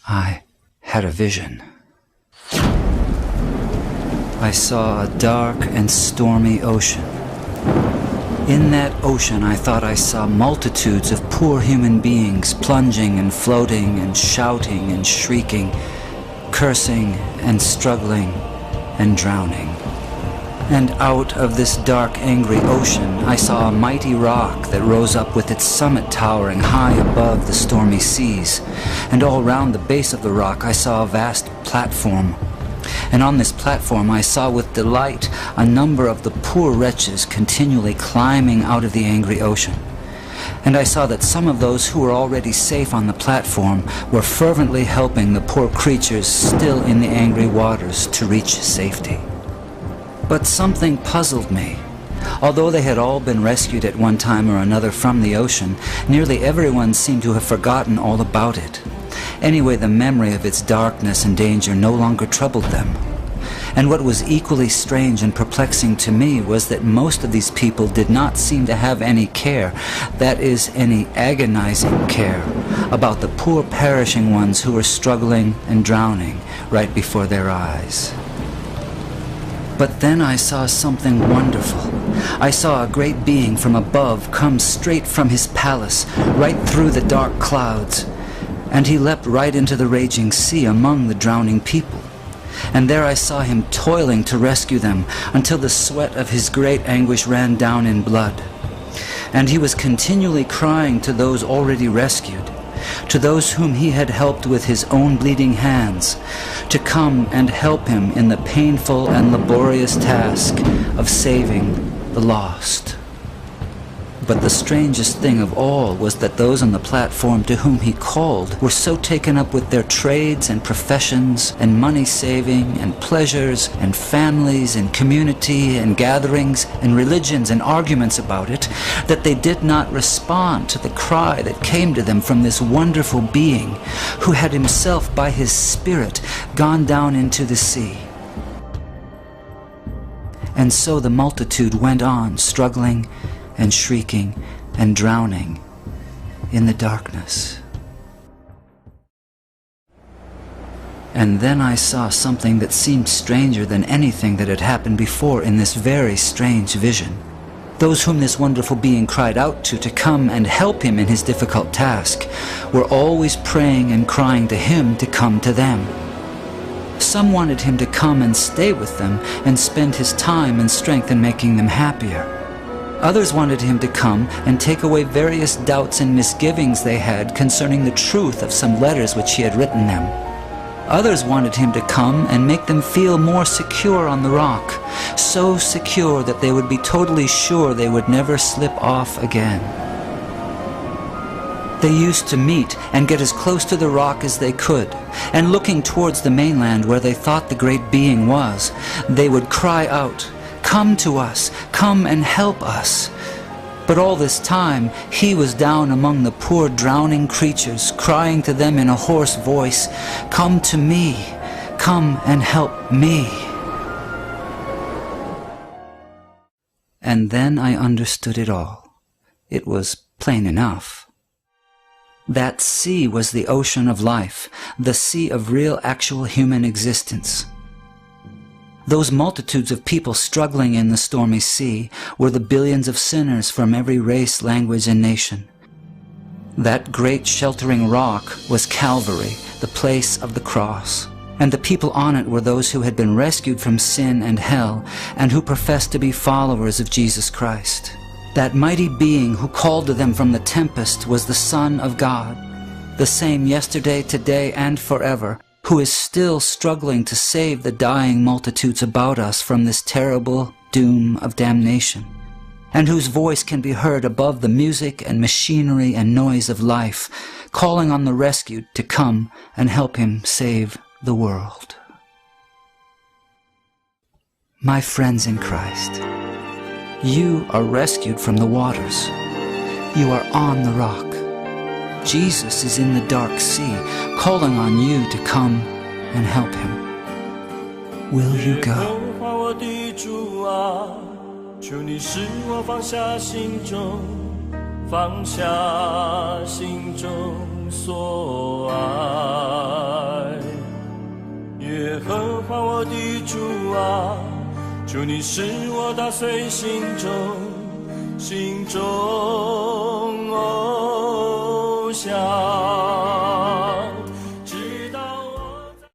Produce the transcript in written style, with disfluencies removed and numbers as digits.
I had a vision. I saw a dark and stormy ocean. In that ocean, I thought I saw multitudes of poor human beings plunging and floating and shouting and shrieking, cursing and struggling and drowning. And out of this dark, angry ocean, I saw a mighty rock that rose up with its summit towering high above the stormy seas. And all round the base of the rock, I saw a vast platform. And on this platform I saw with delight a number of the poor wretches continually climbing out of the angry ocean. And I saw that some of those who were already safe on the platform were fervently helping the poor creatures still in the angry waters to reach safety. But something puzzled me. Although they had all been rescued at one time or another from the ocean, nearly everyone seemed to have forgotten all about it. Anyway, the memory of its darkness and danger no longer troubled them. And what was equally strange and perplexing to me was that most of these people did not seem to have any care, that is, any agonizing care, about the poor perishing ones who were struggling and drowning right before their eyes. But then I saw something wonderful. I saw a great being from above come straight from his palace, right through the dark clouds. And he leapt right into the raging sea among the drowning people. And there I saw him toiling to rescue them until the sweat of his great anguish ran down in blood. And he was continually crying to those already rescued, to those whom he had helped with his own bleeding hands, to come and help him in the painful and laborious task of saving the lost. But the strangest thing of all was that those on the platform to whom he called were so taken up with their trades and professions and money-saving and pleasures and families and community and gatherings and religions and arguments about it that they did not respond to the cry that came to them from this wonderful being who had himself by his Spirit gone down into the sea. And so the multitude went on struggling and shrieking and drowning in the darkness. And then I saw something that seemed stranger than anything that had happened before in this very strange vision. Those whom this wonderful being cried out to come and help him in his difficult task were always praying and crying to him to come to them. Some wanted him to come and stay with them and spend his time and strength in making them happier. Others wanted him to come and take away various doubts and misgivings they had concerning the truth of some letters which he had written them. Others wanted him to come and make them feel more secure on the rock, so secure that they would be totally sure they would never slip off again. They used to meet and get as close to the rock as they could, and looking towards the mainland where they thought the great being was, they would cry out, "Come to us, come and help us." But all this time he was down among the poor drowning creatures, crying to them in a hoarse voice, "Come to me, come and help me." And then I understood it all. It was plain enough. That sea was the ocean of life, the sea of real actual human existence. Those multitudes of people struggling in the stormy sea were the billions of sinners from every race, language, and nation. That great sheltering rock was Calvary, the place of the cross, and the people on it were those who had been rescued from sin and hell and who professed to be followers of Jesus Christ. That mighty being who called to them from the tempest was the Son of God, the same yesterday, today, and forever, who is still struggling to save the dying multitudes about us from this terrible doom of damnation, and whose voice can be heard above the music and machinery and noise of life, calling on the rescued to come and help him save the world. My friends in Christ, you are rescued from the waters. You are on the rock. Jesus is in the dark sea, calling on you to come and help him. Will you go? 我的主啊，求你使我放下心中放下心中所爱。耶和华我的主啊，求你使我打碎心中